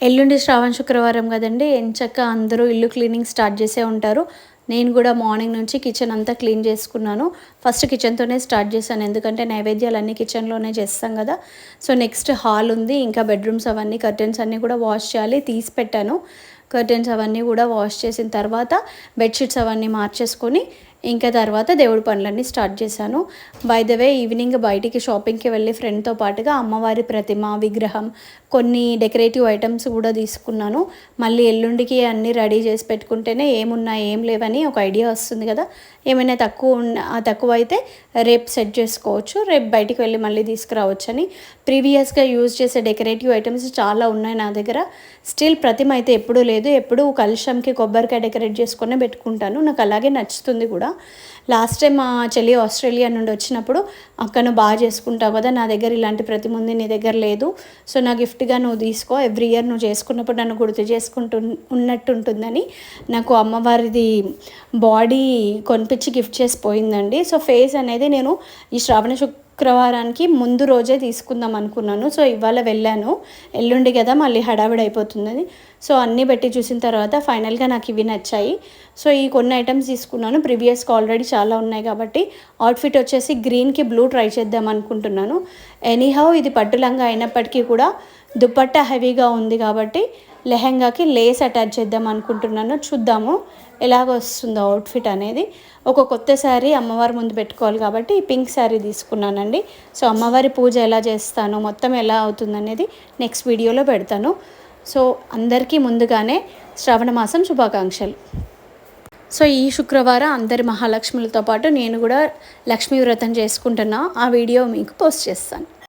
ఎల్లుండి శ్రావణ శుక్రవారం కదండి. ఎంచక్కా అందరూ ఇల్లు క్లీనింగ్ స్టార్ట్ చేసే ఉంటారు. నేను కూడా మార్నింగ్ నుంచి కిచెన్ అంతా క్లీన్ చేసుకున్నాను. ఫస్ట్ కిచెన్తోనే స్టార్ట్ చేశాను, ఎందుకంటే నైవేద్యాలన్నీ కిచెన్లోనే చేస్తాం కదా. సో నెక్స్ట్ హాల్ ఉంది, ఇంకా బెడ్రూమ్స్ అవన్నీ కర్టెన్స్ అన్నీ కూడా వాష్ చేయాలి, తీసి పెట్టాను. కర్టెన్స్ అవన్నీ కూడా వాష్ చేసిన తర్వాత బెడ్షీట్స్ అవన్నీ మార్చేసుకొని ఇంకా తర్వాత దేవుడి పనులన్నీ స్టార్ట్ చేశాను. బై ద వే ఈవినింగ్ బయటికి షాపింగ్కి వెళ్ళి ఫ్రెండ్తో పాటుగా అమ్మవారి ప్రతిమ, విగ్రహం, కొన్ని డెకరేటివ్ ఐటమ్స్ కూడా తీసుకున్నాను. మళ్ళీ ఎల్లుండికి అన్నీ రెడీ చేసి పెట్టుకుంటేనే ఏమున్నా ఏం లేవని ఒక ఐడియా వస్తుంది కదా. ఏమైనా తక్కువ అయితే రేపు సెట్ చేసుకోవచ్చు, రేపు బయటికి వెళ్ళి మళ్ళీ తీసుకురావచ్చని. ప్రీవియస్గా యూజ్ చేసే డెకరేటివ్ ఐటమ్స్ చాలా ఉన్నాయి నా దగ్గర. స్టిల్ ప్రతిమ అయితే ఎప్పుడూ లేదు, ఎప్పుడూ కలశంకి కొబ్బరికాయ డెకరేట్ చేసుకునే పెట్టుకుంటాను, నాకు అలాగే నచ్చుతుంది కూడా. లాస్ట్ టైం మా చెల్లి ఆస్ట్రేలియా నుండి వచ్చినప్పుడు అక్క నువ్వు బాగా చేసుకుంటావు కదా, నా దగ్గర ఇలాంటి ప్రతిమ ఉంది, నీ దగ్గర లేదు, సో నా గిఫ్ట్గా నువ్వు తీసుకో, ఎవ్రీ ఇయర్ నువ్వు చేసుకున్నప్పుడు నన్ను గుర్తు చేసుకుంటూ ఉన్నట్టు ఉంటుందని నాకు అమ్మవారిది బాడీ కొనిపించి గిఫ్ట్ చేసి పోయిందండి. సో ఫేస్ అనేది నేను ఈ శ్రావణ శుక్రవారానికి ముందు రోజే తీసుకుందాం అనుకున్నాను. సో ఇవాళ వెళ్ళాను, ఎల్లుండి కదా మళ్ళీ హడావిడి అయిపోతుందని. సో అన్నీ పెట్టి చూసిన తర్వాత ఫైనల్గా నాకు ఇవి నచ్చాయి. సో ఈ కొన్ని ఐటమ్స్ తీసుకున్నాను, ప్రీవియస్గా ఆల్రెడీ చాలా ఉన్నాయి కాబట్టి. అవుట్ఫిట్ వచ్చేసి గ్రీన్కి బ్లూ ట్రై చేద్దాం అనుకుంటున్నాను. ఎనీహౌ ఇది పట్టు లంగా అయినప్పటికీ కూడా దుపట్టా హెవీగా ఉంది కాబట్టి లెహెంగాకి లేస్ అటాచ్ చేద్దాం అనుకుంటున్నాను. చూద్దాము ఎలాగ వస్తుందో అవుట్ఫిట్ అనేది. ఒక కొత్త శారీ అమ్మవారి ముందు పెట్టుకోవాలి కాబట్టి ఈ పింక్ శారీ తీసుకున్నానండి. సో అమ్మవారి పూజ ఎలా చేస్తాను, మొత్తం ఎలా అవుతుంది అనేది నెక్స్ట్ వీడియోలో పెడతాను. సో అందరికీ ముందుగానే శ్రావణ మాసం శుభాకాంక్షలు. సో ఈ శుక్రవారం అందరి మహాలక్ష్ములతో పాటు నేను కూడా లక్ష్మీ వ్రతం చేసుకుంటున్నా, ఆ వీడియో మీకు పోస్ట్ చేస్తాను.